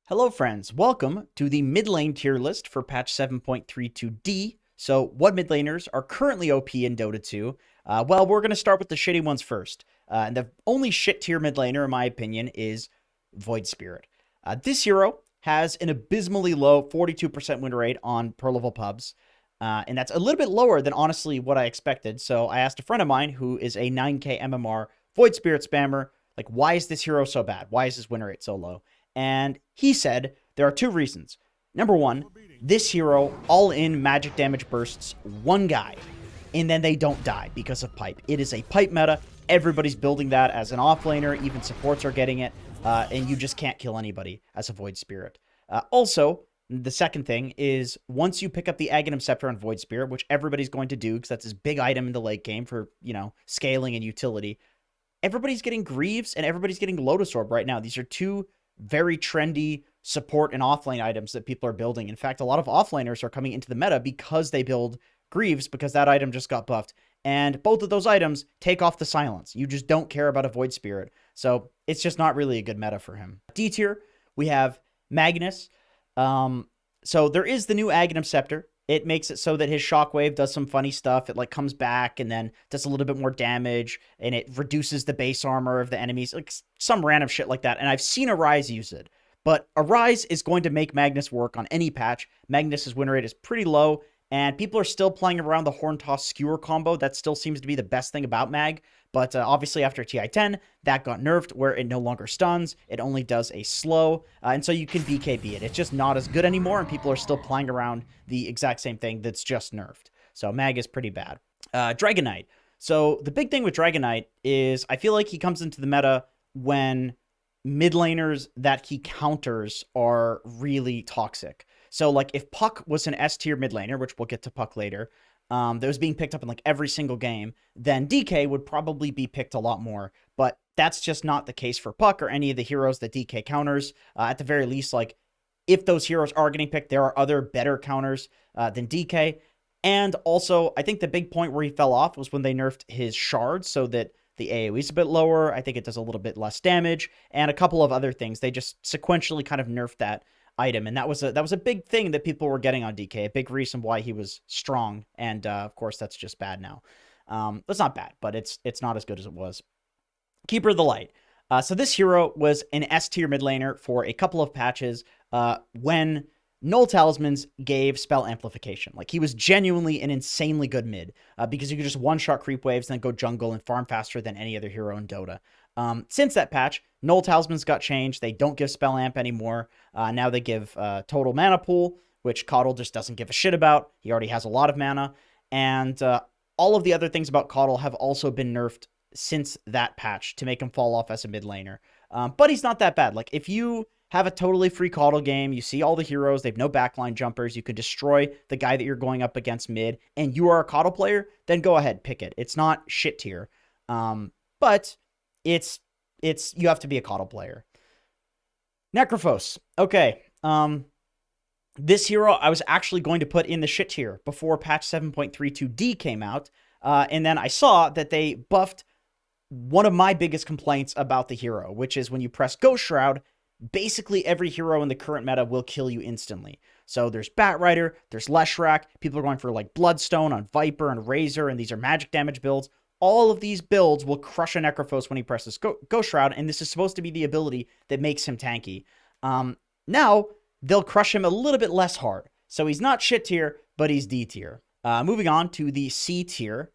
Hello friends, welcome to the mid lane tier list for patch 7.32D. So what mid laners are currently OP in Dota 2? Well, we're going to start with the shitty ones first. And the only shit tier mid laner, in my opinion, is Void Spirit. This hero has an abysmally low 42% win rate on per level pubs. And that's a little bit lower than honestly what I expected. So I asked a friend of mine who is a 9k MMR Void Spirit spammer, like, why is this hero so bad? Why is his win rate so low? And he said there are two reasons. Number one, this hero all-in magic damage bursts one guy, and then they don't die because of pipe. It is a pipe meta. Everybody's building that as an offlaner. Even supports are getting it, and you just can't kill anybody as a Void Spirit. Also, the second thing is once you pick up the Aghanim Scepter on Void Spirit, which everybody's going to do because that's his big item in the late game for, scaling and utility, everybody's getting Greaves and everybody's getting Lotus Orb right now. These are two very trendy support and offlane items that people are building. In fact, a lot of offlaners are coming into the meta because they build Greaves because that item just got buffed. And both of those items take off the silence. You just don't care about a Void Spirit. So it's just not really a good meta for him. D tier, we have Magnus. So there is the new Aghanim Scepter. It makes it so that his Shockwave does some funny stuff. It comes back and then does a little bit more damage, and it reduces the base armor of the enemies, like some random shit like that. And I've seen Arise use it, but Arise is going to make Magnus work on any patch. Magnus's win rate is pretty low, and people are still playing around the Horn Toss Skewer combo. That still seems to be the best thing about Mag. But obviously after TI-10, that got nerfed where it no longer stuns. It only does a slow. And so you can BKB it. It's just not as good anymore, and people are still playing around the exact same thing that's just nerfed. So Mag is pretty bad. Dragon Knight. So the big thing with Dragon Knight is I feel like he comes into the meta when mid laners that he counters are really toxic. So like if Puck was an S tier mid laner, which we'll get to Puck later, that was being picked up in like every single game, then DK would probably be picked a lot more. But that's just not the case for Puck or any of the heroes that DK counters. At the very least, like if those heroes are getting picked, there are other better counters than DK. And also, I think the big point where he fell off was when they nerfed his shards so that the AoE is a bit lower. I think it does a little bit less damage, and a couple of other things. They just sequentially kind of nerfed that item, and that was a big thing that people were getting on DK, a big reason why he was strong. And of course that's just bad now. That's not bad, but it's not as good as it was. Keeper of the Light. So this hero was an S tier mid laner for a couple of patches when Null Talismans gave spell amplification. Like, he was genuinely an insanely good mid because you could just one-shot creep waves and then go jungle and farm faster than any other hero in Dota. Since that patch, Null Talismans got changed. They don't give spell amp anymore. Now they give total mana pool, which Caudle just doesn't give a shit about. He already has a lot of mana. And all of the other things about Caudle have also been nerfed since that patch to make him fall off as a mid laner. But he's not that bad. Like, if you have a totally free Caudle game, you see all the heroes, they have no backline jumpers, you can destroy the guy that you're going up against mid, and you are a Caudle player, then go ahead, pick it. It's not shit tier. But it's you have to be a Caudle player. Necrophos. Okay. This hero I was actually going to put in the shit tier before patch 7.32D came out. And then I saw that they buffed one of my biggest complaints about the hero, which is when you press Ghost Shroud, basically every hero in the current meta will kill you instantly. So there's Batrider, there's Leshrac, people are going for like Bloodstone on Viper and Razor, and these are magic damage builds. All of these builds will crush a Necrophos when he presses Ghost Shroud, and this is supposed to be the ability that makes him tanky. Now, they'll crush him a little bit less hard. So he's not shit tier, but he's D tier. Moving on to the C tier.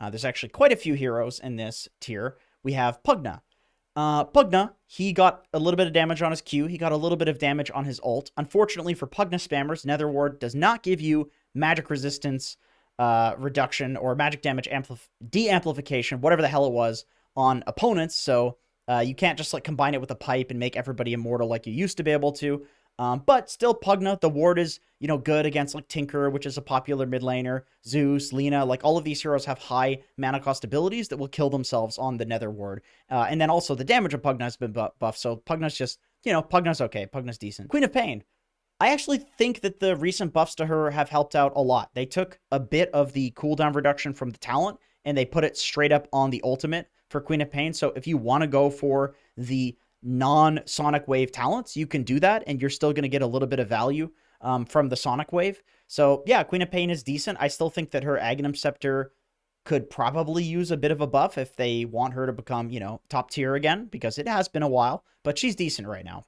There's actually quite a few heroes in this tier. We have Pugna. Pugna, he got a little bit of damage on his Q. He got a little bit of damage on his ult. Unfortunately for Pugna spammers, Nether Ward does not give you magic resistance reduction or magic damage de-amplification, whatever the hell it was, on opponents. So you can't just like combine it with a pipe and make everybody immortal like you used to be able to. But still, Pugna, the ward is, good against like Tinker, which is a popular mid laner, Zeus, Lina, like all of these heroes have high mana cost abilities that will kill themselves on the Nether ward. And then also the damage of Pugna has been buffed, so Pugna's just, Pugna's okay, Pugna's decent. Queen of Pain. I actually think that the recent buffs to her have helped out a lot. They took a bit of the cooldown reduction from the talent, and they put it straight up on the ultimate for Queen of Pain. So if you want to go for the non-Sonic Wave talents, you can do that, and you're still going to get a little bit of value from the Sonic Wave. So yeah, Queen of Pain is decent. I still think that her Aghanim Scepter could probably use a bit of a buff if they want her to become, you know, top tier again, because it has been a while, but she's decent right now.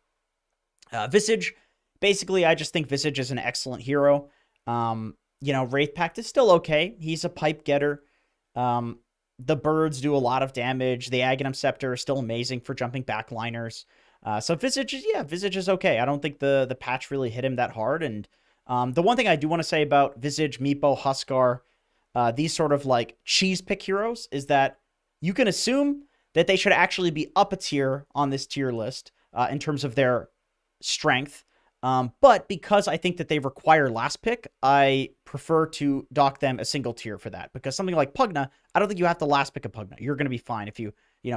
Visage, basically, I just think Visage is an excellent hero. You know, Wraith Pact is still okay. He's a pipe getter. The birds do a lot of damage. The Aghanim Scepter is still amazing for jumping backliners. So Visage is okay. I don't think the patch really hit him that hard. And the one thing I do want to say about Visage, Meepo, Huskar, these sort of like cheese pick heroes is that you can assume that they should actually be up a tier on this tier list in terms of their strength. But because I think that they require last pick, I prefer to dock them a single tier for that. Because something like Pugna, I don't think you have to last pick a Pugna. You're going to be fine if you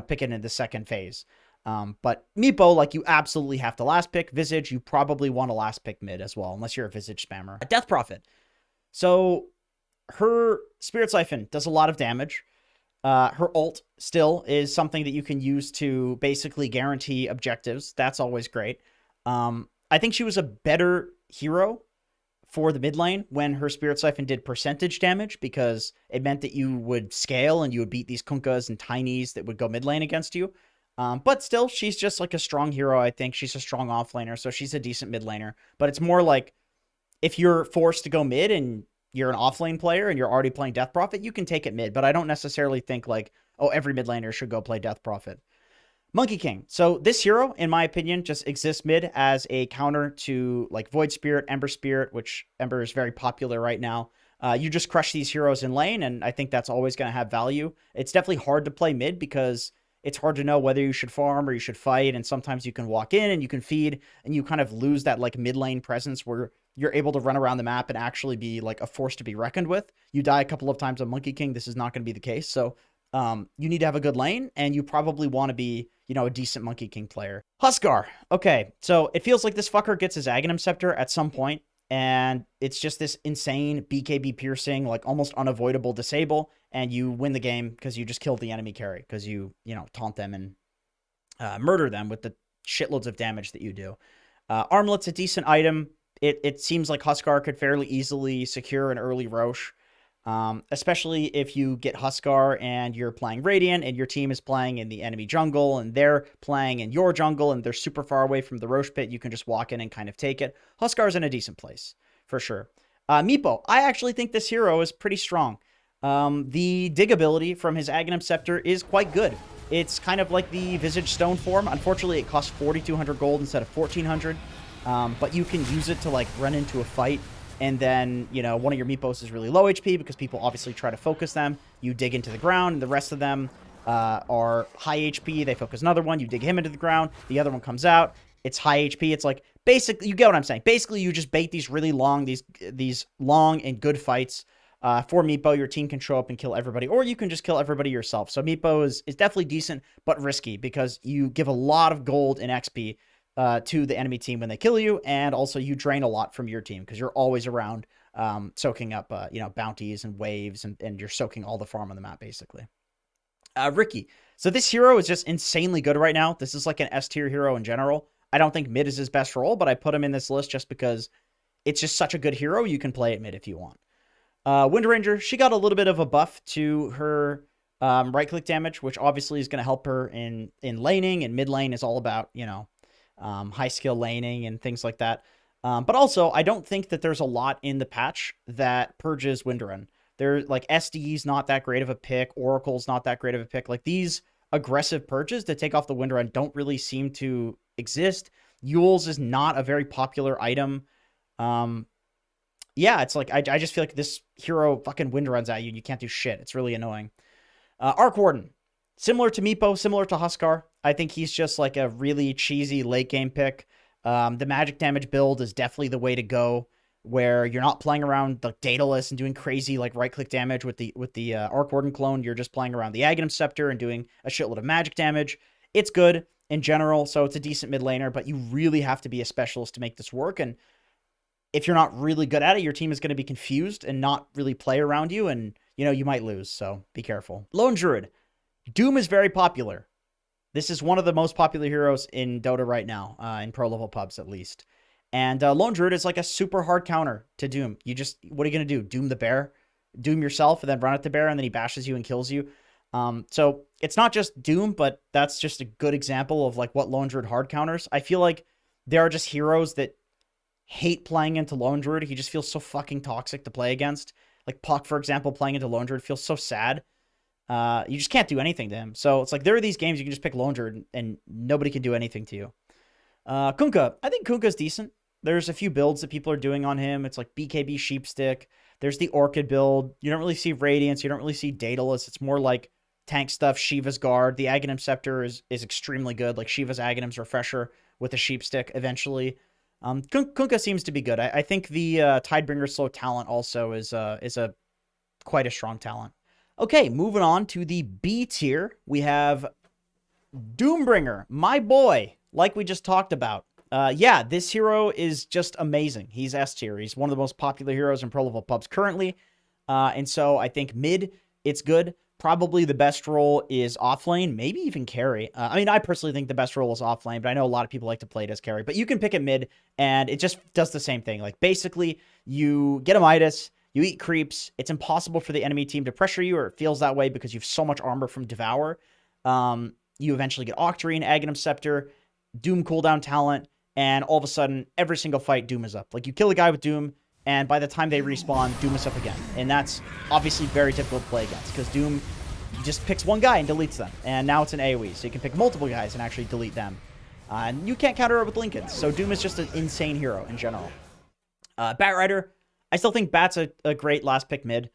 pick it in the second phase. But Meepo, like, you absolutely have to last pick. Visage, you probably want to last pick mid as well, unless you're a Visage spammer. Death Prophet. So her Spirit Siphon does a lot of damage. Her ult still is something that you can use to basically guarantee objectives. That's always great. I think she was a better hero for the mid lane when her Spirit Siphon did percentage damage, because it meant that you would scale and you would beat these Kunkas and Tinies that would go mid lane against you. But still, she's just like a strong hero. I think she's a strong offlaner, so she's a decent mid laner. But it's more like if you're forced to go mid and you're an offlane player and you're already playing Death Prophet, you can take it mid. But I don't necessarily think like, oh, every mid laner should go play Death Prophet. Monkey King. So this hero, in my opinion, just exists mid as a counter to like Void Spirit, Ember Spirit, which Ember is very popular right now. You just crush these heroes in lane, and I think that's always going to have value. It's definitely hard to play mid because it's hard to know whether you should farm or you should fight, and sometimes you can walk in and you can feed, and you kind of lose that like mid lane presence where you're able to run around the map and actually be like a force to be reckoned with. You die a couple of times on Monkey King, this is not going to be the case. So you need to have a good lane, and you probably want to be, a decent Monkey King player. Huskar. Okay, so it feels like this fucker gets his Aghanim Scepter at some point, and it's just this insane BKB piercing, like almost unavoidable disable, and you win the game because you just killed the enemy carry, because you taunt them and murder them with the shitloads of damage that you do. Armlet's a decent item. It seems like Huskar could fairly easily secure an early Roche. Especially if you get Huskar and you're playing Radiant and your team is playing in the enemy jungle and they're playing in your jungle and they're super far away from the Roche pit, you can just walk in and kind of take it. Huskar's in a decent place, for sure. Meepo, I actually think this hero is pretty strong. The dig ability from his Aghanim Scepter is quite good. It's kind of like the Visage Stone form. Unfortunately, it costs 4,200 gold instead of 1,400, but you can use it to like run into a fight. And then, one of your Meepos is really low HP because people obviously try to focus them. You dig into the ground, and the rest of them are high HP. They focus another one. You dig him into the ground. The other one comes out. It's high HP. It's like, basically, you get what I'm saying. Basically, you just bait these really long, these long and good fights. For Meepo, your team can show up and kill everybody, or you can just kill everybody yourself. So Meepo is definitely decent, but risky because you give a lot of gold and XP to the enemy team when they kill you, and also you drain a lot from your team because you're always around soaking up bounties and waves, and you're soaking all the farm on the map, basically. Ricky. So this hero is just insanely good right now. This is like an S tier hero in general. I don't think mid is his best role, but I put him in this list just because it's just such a good hero. You can play it mid if you want. Wind Ranger, she got a little bit of a buff to her right-click damage, which obviously is going to help her in laning, and mid lane is all about, high skill laning and things like that. But also, I don't think that there's a lot in the patch that purges Windrun. There's like SD's not that great of a pick. Oracle's not that great of a pick. Like these aggressive purges to take off the Windrun don't really seem to exist. Yule's is not a very popular item. Yeah, it's like, I just feel like this hero fucking Windruns at you and you can't do shit. It's really annoying. Arc Warden. Similar to Meepo, similar to Huskar. I think he's just like a really cheesy late game pick. The magic damage build is definitely the way to go, where you're not playing around the Daedalus and doing crazy like right click damage with the Arc Warden clone. You're just playing around the Aghanim Scepter and doing a shitload of magic damage. It's good in general, so it's a decent mid laner, but you really have to be a specialist to make this work. And if you're not really good at it, your team is going to be confused and not really play around you, and you might lose. So be careful. Lone Druid. Doom is very popular. This is one of the most popular heroes in Dota right now, in pro level pubs at least. And Lone Druid is like a super hard counter to Doom. What are you going to do? Doom the bear? Doom yourself and then run at the bear and then he bashes you and kills you. So it's not just Doom, but that's just a good example of like what Lone Druid hard counters. I feel like there are just heroes that hate playing into Lone Druid. He just feels so fucking toxic to play against. Like Puck, for example, playing into Lone Druid feels so sad. You just can't do anything to him. So it's like there are these games you can just pick Lone Druid and nobody can do anything to you. Kunkka. I think Kunkka's decent. There's a few builds that people are doing on him. It's like BKB Sheepstick. There's the Orchid build. You don't really see Radiance. You don't really see Daedalus. It's more like tank stuff, Shiva's Guard. The Aghanim Scepter is extremely good. Like Shiva's Aghanim's Refresher with a Sheepstick eventually. Kunkka seems to be good. I think the Tidebringer Slow talent also is quite a strong talent. Okay, moving on to the B tier. We have Doombringer, my boy, like we just talked about. Yeah, this hero is just amazing. He's S tier. He's one of the most popular heroes in pro level pubs currently. And so I think mid, it's good. Probably the best role is offlane, maybe even carry. I mean, I personally think the best role is offlane, but I know a lot of people like to play it as carry. But you can pick it mid, and it just does the same thing. Like, basically, you get a Midas, you eat creeps. It's impossible for the enemy team to pressure you, or it feels that way because you have so much armor from Devour. You eventually get Octarine, Aghanim Scepter, Doom cooldown talent, and all of a sudden, every single fight, Doom is up. Like, you kill a guy with Doom, and by the time they respawn, Doom is up again. And that's obviously very difficult to play against, because Doom just picks one guy and deletes them. And now it's an AoE, so you can pick multiple guys and actually delete them. And you can't counter it with Lincolns, so Doom is just an insane hero in general. Batrider, I still think Bat's a great last pick mid.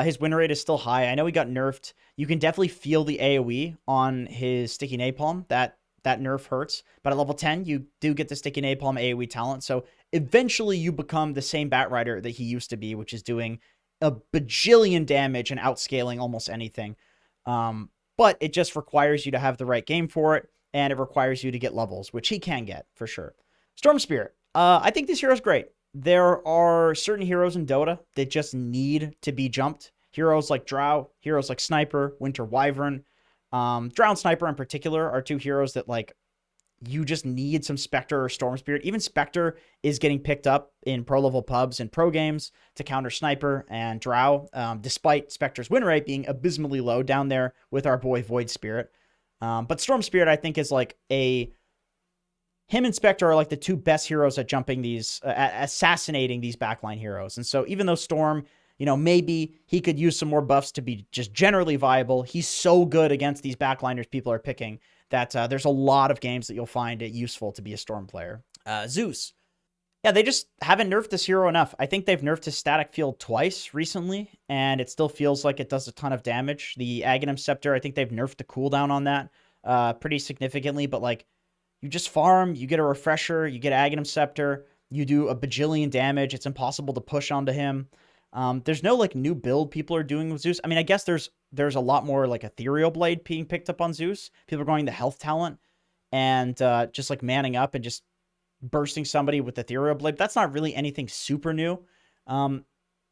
His win rate is still high. I know he got nerfed. You can definitely feel the AoE on his Sticky Napalm. That nerf hurts. But at level 10, you do get the Sticky Napalm AoE talent. So eventually you become the same Batrider that he used to be, which is doing a bajillion damage and outscaling almost anything. But it just requires you to have the right game for it, and it requires you to get levels, which he can get, for sure. Storm Spirit. I think this hero is great. There are certain heroes in Dota that just need to be jumped. Heroes like Drow, heroes like Sniper, Winter Wyvern. Drow and Sniper in particular are two heroes that, like, you just need some Spectre or Storm Spirit. Even Spectre is getting picked up in pro-level pubs and pro games to counter Sniper and Drow, despite Spectre's win rate being abysmally low down there with our boy Void Spirit. But Storm Spirit, I think, is like him and Spectre are like the two best heroes at jumping these, assassinating these backline heroes. And so even though Storm, maybe he could use some more buffs to be just generally viable, he's so good against these backliners people are picking that there's a lot of games that you'll find it useful to be a Storm player. Zeus. Yeah, they just haven't nerfed this hero enough. I think they've nerfed his static field twice recently, and it still feels like it does a ton of damage. The Aghanim Scepter, I think they've nerfed the cooldown on that pretty significantly, but like, you just farm, you get a Refresher, you get Aghanim Scepter, you do a bajillion damage. It's impossible to push onto him. There's no like new build people are doing with Zeus. I mean, I guess there's a lot more like Ethereal Blade being picked up on Zeus. People are going the health talent and just like manning up and just bursting somebody with Ethereal Blade. That's not really anything super new. And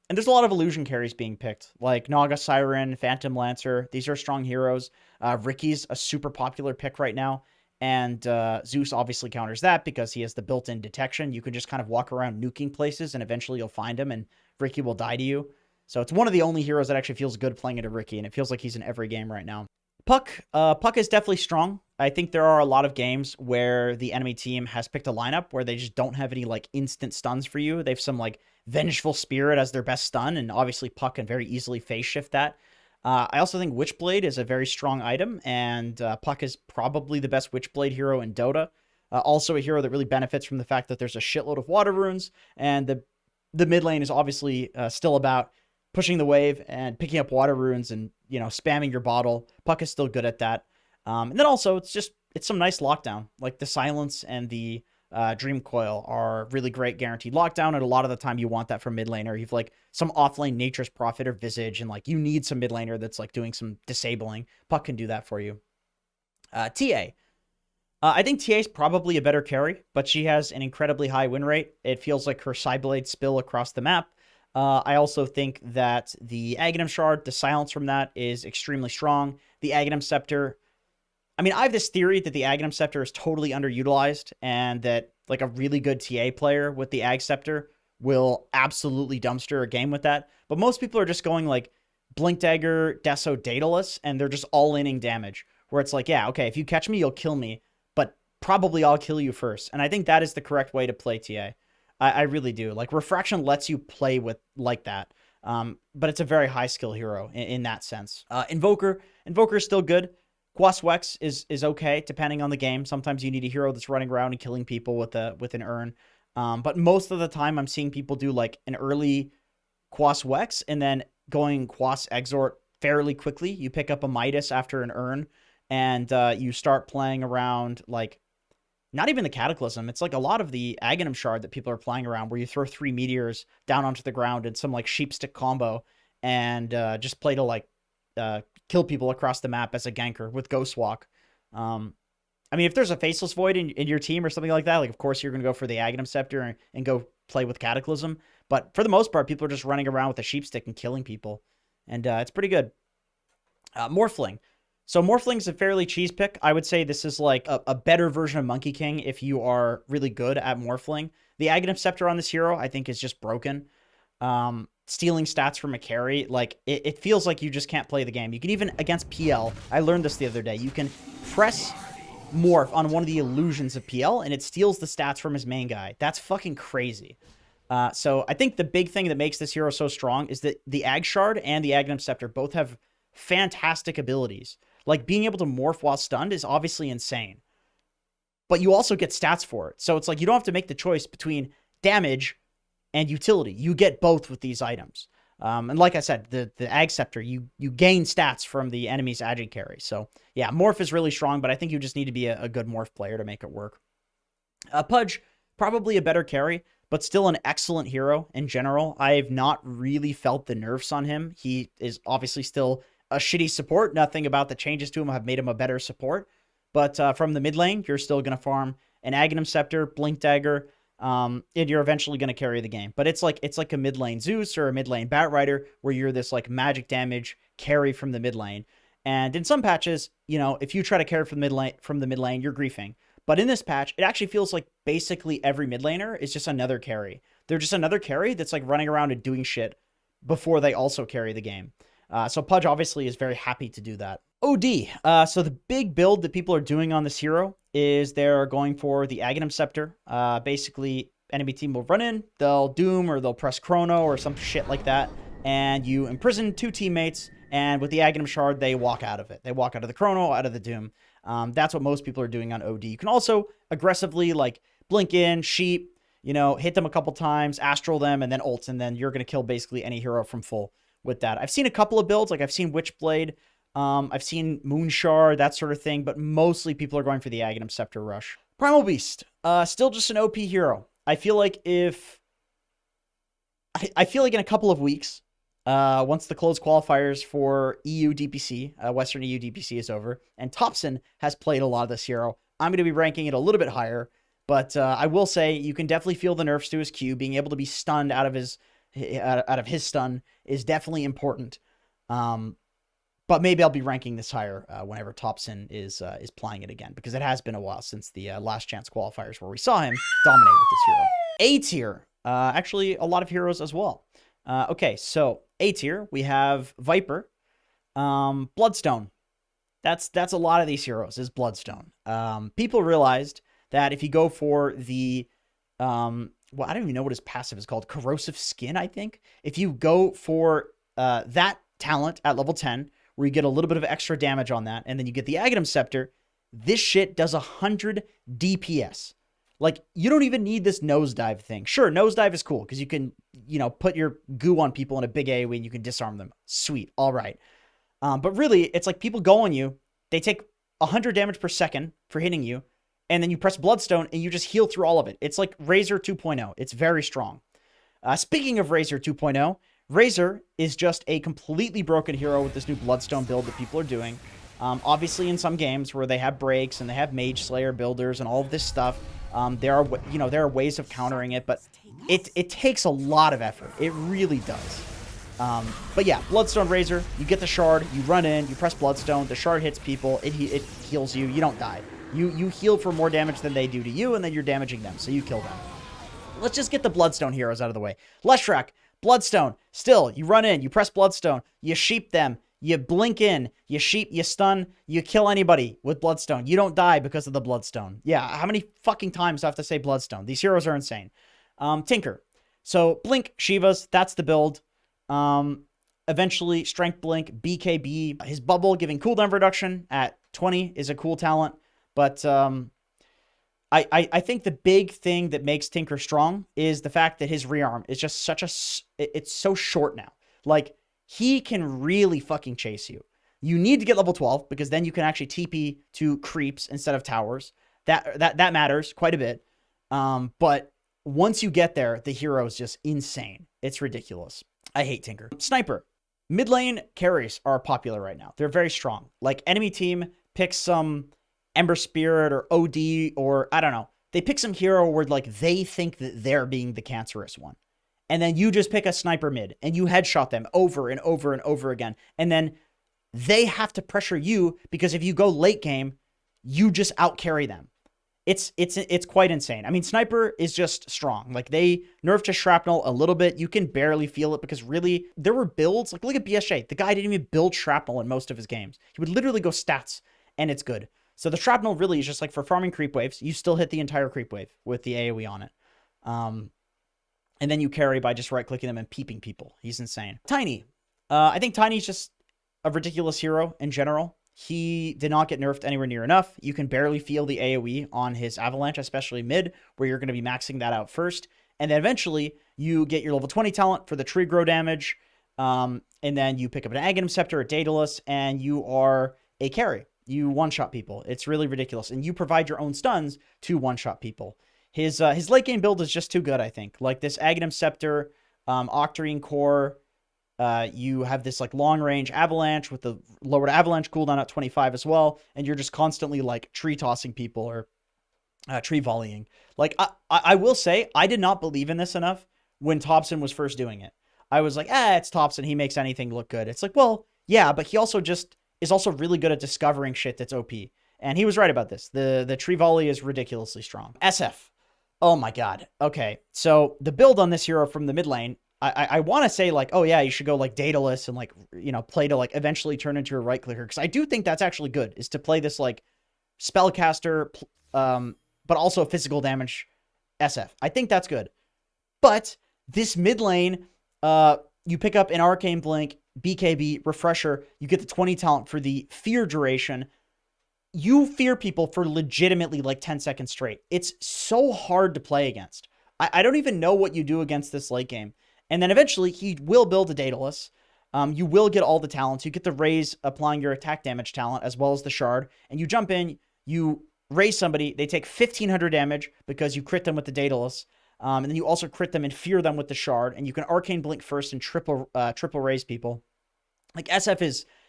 there's a lot of illusion carries being picked, like Naga Siren, Phantom Lancer. These are strong heroes. Ricky's a super popular pick right now. And Zeus obviously counters that because he has the built-in detection. You can just kind of walk around nuking places and eventually you'll find him and Ricky will die to you. So it's one of the only heroes that actually feels good playing into Ricky, and it feels like he's in every game right now. Puck is definitely strong. I think there are a lot of games where the enemy team has picked a lineup where they just don't have any like instant stuns for you. They have some like Vengeful Spirit as their best stun, and obviously Puck can very easily phase shift that. I also think Witchblade is a very strong item, and Puck is probably the best Witchblade hero in Dota. Also a hero that really benefits from the fact that there's a shitload of water runes, and the mid lane is obviously still about pushing the wave and picking up water runes and, spamming your bottle. Puck is still good at that. And then also, it's some nice lockdown. Like the Silence and the Dream Coil are really great guaranteed lockdown, and a lot of the time you want that from mid laner. You've like some offlane Nature's Prophet or Visage, and like you need some mid laner that's like doing some disabling. Puck can do that for you. TA. I think TA is probably a better carry, but she has an incredibly high win rate. It feels like her Cyblades spill across the map. I also think that the Aghanim Shard, the silence from that is extremely strong. The Aghanim Scepter, I mean, I have this theory that the Aghanim Scepter is totally underutilized and that like a really good TA player with the Ag Scepter will absolutely dumpster a game with that. But most people are just going like Blink Dagger, Deso, Daedalus, and they're just all-inning damage. Where it's like, yeah, okay, if you catch me, you'll kill me, but probably I'll kill you first. And I think that is the correct way to play TA. I really do. Like, Refraction lets you play with like that. But it's a very high skill hero in that sense. Invoker is still good. Quas Wex is okay depending on the game. Sometimes you need a hero that's running around and killing people with an urn. But most of the time I'm seeing people do like an early Quas Wex and then going Quas Exort fairly quickly. You pick up a Midas after an urn and you start playing around like not even the Cataclysm. It's like a lot of the Aghanim Shard that people are playing around where you throw 3 meteors down onto the ground and some like sheepstick combo and just play to like kill people across the map as a ganker with Ghost Walk. I mean, if there's a Faceless Void in your team or something like that, like of course you're going to go for the Aghanim Scepter and go play with Cataclysm. But for the most part, people are just running around with a sheepstick and killing people. And it's pretty good. Morphling. So Morphling's a fairly cheese pick. I would say this is like a better version of Monkey King if you are really good at Morphling. The Aghanim Scepter on this hero, I think, is just broken. Stealing stats from a carry, like, it feels like you just can't play the game. You can even, against PL, I learned this the other day, you can press Morph on one of the illusions of PL, and it steals the stats from his main guy. That's fucking crazy. So I think the big thing that makes this hero so strong is that the Ag Shard and the Aghanim Scepter both have fantastic abilities. Like, being able to morph while stunned is obviously insane. But you also get stats for it. So it's like you don't have to make the choice between damage and utility. You get both with these items. And like I said, the Ag Scepter, you gain stats from the enemy's Agi carry. So yeah, Morph is really strong, but I think you just need to be a good Morph player to make it work. Pudge, probably a better carry, but still an excellent hero in general. I've not really felt the nerfs on him. He is obviously still a shitty support. Nothing about the changes to him have made him a better support. But from the mid lane, you're still going to farm an Aghanim Scepter, Blink Dagger, and you're eventually going to carry the game. But it's like a mid lane Zeus or a mid lane Batrider where you're this like magic damage carry from the mid lane. And in some patches, you know, if you try to carry from the mid lane, you're griefing. But in this patch, it actually feels like basically every mid laner is just another carry. They're just another carry that's like running around and doing shit before they also carry the game. So Pudge obviously is very happy to do that. OD. So the big build that people are doing on this hero is they're going for the Aghanim Scepter. Basically, enemy team will run in, they'll Doom or they'll press Chrono or some shit like that, and you imprison 2 teammates, and with the Aghanim Shard, they walk out of it. They walk out of the Chrono, out of the Doom. That's what most people are doing on OD. You can also aggressively, like, blink in, sheep, you know, hit them a couple times, astral them, and then ult, and then you're going to kill basically any hero from full with that. I've seen a couple of builds, like I've seen Witchblade, I've seen Moonshard, that sort of thing, but mostly people are going for the Aghanim Scepter rush. Primal Beast, still just an OP hero. I feel like in a couple of weeks, once the closed qualifiers for EU DPC, Western EU DPC is over, and Thompson has played a lot of this hero, I'm going to be ranking it a little bit higher, but I will say you can definitely feel the nerfs to his Q. Being able to be stunned out of his stun is definitely important. But maybe I'll be ranking this higher whenever Thompson is playing it again, because it has been a while since the last chance qualifiers where we saw him dominate with this hero. A tier, actually a lot of heroes as well. Okay, so A tier, we have Viper, Bloodstone. That's a lot of these heroes is Bloodstone. People realized that if you go for the well, I don't even know what his passive is called, Corrosive Skin, I think. If you go for that talent at level 10, where you get a little bit of extra damage on that, and then you get the Aghanim Scepter, this shit does 100 DPS. Like, you don't even need this nosedive thing. Sure, nosedive is cool, because you can, you know, put your goo on people in a big AoE and you can disarm them. Sweet, all right. But really, it's like people go on you, they take 100 damage per second for hitting you, and then you press Bloodstone and you just heal through all of it. It's like Razor 2.0. It's very strong. Speaking of Razor 2.0, Razor is just a completely broken hero with this new Bloodstone build that people are doing. Obviously, in some games where they have breaks and they have Mage Slayer builders and all of this stuff, there are ways of countering it, but it takes a lot of effort. It really does. But yeah, Bloodstone Razor, you get the shard, you run in, you press Bloodstone, the shard hits people, it heals you, you don't die. You heal for more damage than they do to you, and then you're damaging them, so you kill them. Let's just get the Bloodstone heroes out of the way. Leshrac, Bloodstone, still, you run in, you press Bloodstone, you sheep them, you blink in, you sheep, you stun, you kill anybody with Bloodstone. You don't die because of the Bloodstone. Yeah, how many fucking times do I have to say Bloodstone? These heroes are insane. Tinker. So, Blink, Shivas, that's the build. Eventually, Strength Blink, BKB. His bubble giving cooldown reduction at 20 is a cool talent. But I think the big thing that makes Tinker strong is the fact that his rearm is just such a... It's so short now. Like, he can really fucking chase you. You need to get level 12 because then you can actually TP to creeps instead of towers. That matters quite a bit. But once you get there, the hero is just insane. It's ridiculous. I hate Tinker. Sniper. Mid lane carries are popular right now. They're very strong. Like, enemy team picks some Ember Spirit or OD or, I don't know. They pick some hero where, like, they think that they're being the cancerous one. And then you just pick a sniper mid and you headshot them over and over and over again. And then they have to pressure you because if you go late game, you just out carry them. It's quite insane. I mean, Sniper is just strong. Like, they nerfed his shrapnel a little bit. You can barely feel it because really there were builds. Like, look at BSJ. The guy didn't even build shrapnel in most of his games. He would literally go stats and it's good. So the shrapnel really is just like for farming creep waves. You still hit the entire creep wave with the AoE on it. And then you carry by just right clicking them and peeping people. He's insane. Tiny. I think Tiny's just a ridiculous hero in general. He did not get nerfed anywhere near enough. You can barely feel the AoE on his Avalanche, especially mid, where you're going to be maxing that out first. And then eventually, you get your level 20 talent for the tree grow damage. And then you pick up an Aghanim Scepter or Daedalus, and you are a carry. You one-shot people. It's really ridiculous. And you provide your own stuns to one-shot people. His late game build is just too good, I think. Like this Aghanim Scepter, Octarine Core. You have this like long range avalanche with the lowered avalanche cooldown at 25 as well, and you're just constantly like tree tossing people or tree volleying. Like I will say I did not believe in this enough when Thompson was first doing it. I was like, it's Thompson. He makes anything look good. It's like, well, yeah, but he also just is also really good at discovering shit that's OP. And he was right about this. The tree volley is ridiculously strong. SF. Oh my god. Okay, so the build on this hero from the mid lane. I want to say like, oh yeah, you should go like Daedalus and like, you know, play to like eventually turn into a right clicker. Because I do think that's actually good, is to play this like spellcaster, but also physical damage SF. I think that's good. But this mid lane, you pick up an Arcane Blink, BKB, Refresher, you get the 20 talent for the fear duration. You fear people for legitimately like 10 seconds straight. It's so hard to play against. I don't even know what you do against this late game. And then eventually he will build a Daedalus. You will get all the talents. You get the raise applying your attack damage talent as well as the shard. And you jump in, you raise somebody. They take 1,500 damage because you crit them with the Daedalus. And then you also crit them and fear them with the shard. And you can Arcane Blink first and triple raise people. Like SF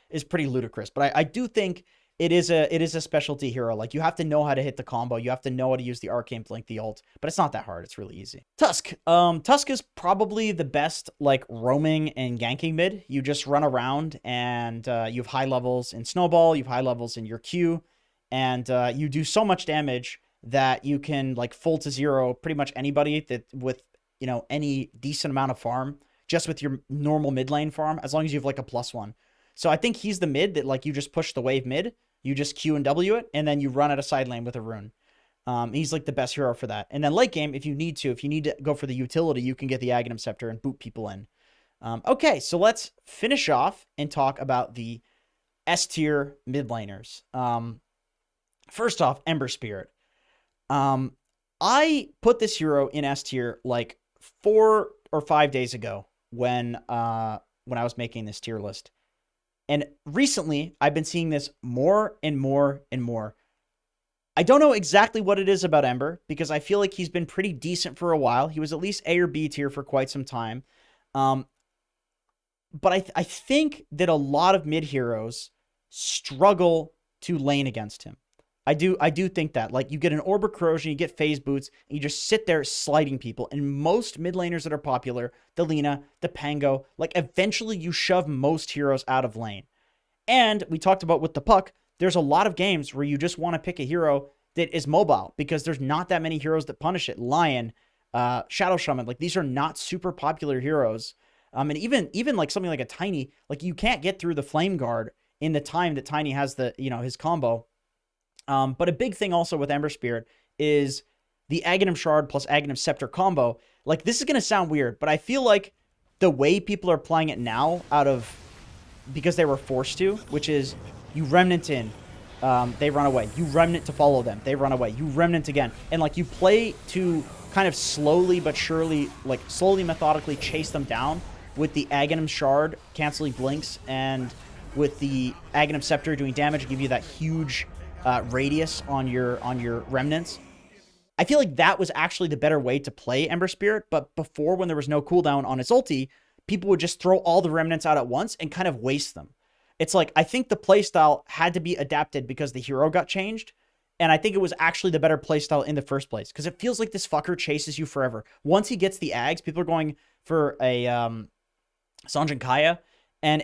is pretty ludicrous. But I do think it is a specialty hero. Like, you have to know how to hit the combo. You have to know how to use the Arcane Blink, the ult. But it's not that hard. It's really easy. Tusk. Tusk is probably the best, like, roaming and ganking mid. You just run around, and you have high levels in Snowball. You have high levels in your Q. And you do so much damage that you can, like, full to zero pretty much anybody that with, you know, any decent amount of farm. Just with your normal mid lane farm, as long as you have, like, a +1. So I think he's the mid that, like, you just push the wave mid. You just Q and W it, and then you run at a side lane with a rune. He's like the best hero for that. And then late game, if you need to go for the utility, you can get the Aghanim Scepter and boot people in. Okay, so let's finish off and talk about the S tier mid laners. First off, Ember Spirit. I put this hero in S tier like 4 or 5 days ago when I was making this tier list. And recently, I've been seeing this more and more and more. I don't know exactly what it is about Ember, because I feel like he's been pretty decent for a while. He was at least A or B tier for quite some time. But I think that a lot of mid heroes struggle to lane against him. I do think that. Like, you get an Orb of Corrosion, you get Phase Boots, and you just sit there sliding people. And most mid laners that are popular, the Lina, the Pango, like, eventually you shove most heroes out of lane. And we talked about with the puck, there's a lot of games where you just want to pick a hero that is mobile because there's not that many heroes that punish it. Lion, Shadow Shaman, like, these are not super popular heroes. And even like something like a Tiny, like, you can't get through the Flame Guard in the time that Tiny has the, his combo. But a big thing also with Ember Spirit is the Aghanim Shard plus Aghanim Scepter combo. Like, this is going to sound weird, but I feel like the way people are playing it now because they were forced to, which is you Remnant in, they run away. You Remnant to follow them, they run away. You Remnant again. And, like, you play to kind of slowly but surely, like, slowly methodically chase them down with the Aghanim Shard canceling blinks and with the Aghanim Scepter doing damage, give you that huge radius on your remnants. I feel like that was actually the better way to play Ember Spirit, but before, when there was no cooldown on its ulti, people would just throw all the remnants out at once and kind of waste them. It's like, I think the playstyle had to be adapted because the hero got changed, and I think it was actually the better playstyle in the first place, because it feels like this fucker chases you forever. Once he gets the Ags, people are going for a Sanjin Kaya, and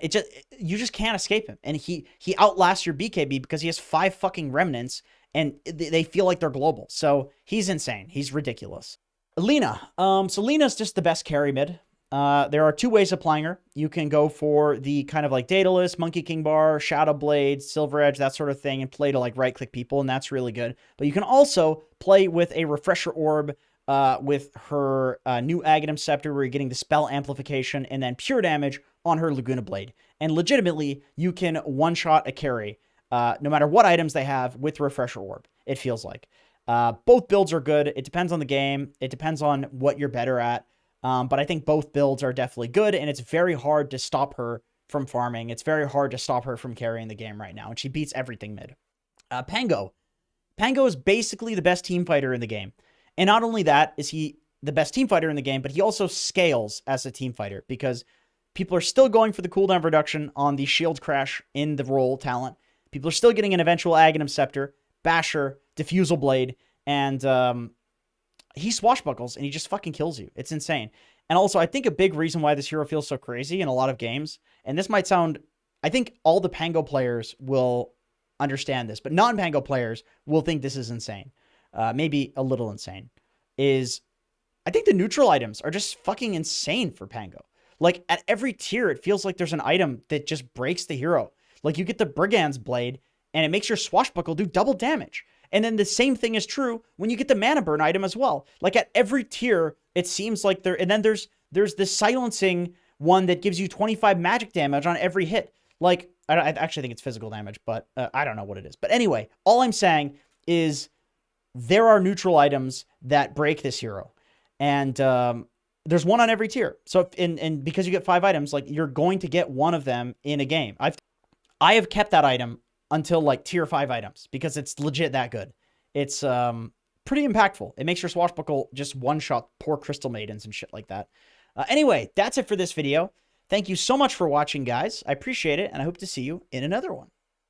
you just can't escape him. And he outlasts your BKB because he has 5 fucking remnants, and they feel like they're global. So he's insane. He's ridiculous. Lina. So Lina's just the best carry mid. There are 2 ways of playing her. You can go for the kind of like Daedalus, Monkey King Bar, Shadow Blade, Silver Edge, that sort of thing, and play to like right-click people, and that's really good. But you can also play with a Refresher Orb, with her new Aghanim Scepter, where you're getting the spell amplification and then pure damage on her Laguna Blade. And legitimately, you can one-shot a carry, no matter what items they have, with Refresher Orb, it feels like. Both builds are good. It depends on the game. It depends on what you're better at. But I think both builds are definitely good, and it's very hard to stop her from farming. It's very hard to stop her from carrying the game right now, and she beats everything mid. Pango. Pango is basically the best team fighter in the game. And not only that is he the best team fighter in the game, but he also scales as a team fighter because people are still going for the cooldown reduction on the shield crash in the role talent. People are still getting an eventual Aghanim Scepter, Basher, Diffusal Blade, and he swashbuckles and he just fucking kills you. It's insane. And also, I think a big reason why this hero feels so crazy in a lot of games, and this might sound, I think all the Pango players will understand this, but non-Pango players will think this is insane. Maybe a little insane, is I think the neutral items are just fucking insane for Pango. Like, at every tier, it feels like there's an item that just breaks the hero. Like, you get the Brigand's Blade, and it makes your swashbuckle do double damage. And then the same thing is true when you get the Mana Burn item as well. Like, at every tier, it seems like there... And then there's this silencing one that gives you 25 magic damage on every hit. Like, I actually think it's physical damage, but I don't know what it is. But anyway, all I'm saying is there are neutral items that break this hero. And there's one on every tier. So, and because you get 5 items, like, you're going to get one of them in a game. I have kept that item until, like, tier 5 items because it's legit that good. It's pretty impactful. It makes your swashbuckle just one-shot poor Crystal Maidens and shit like that. Anyway, that's it for this video. Thank you so much for watching, guys. I appreciate it, and I hope to see you in another one.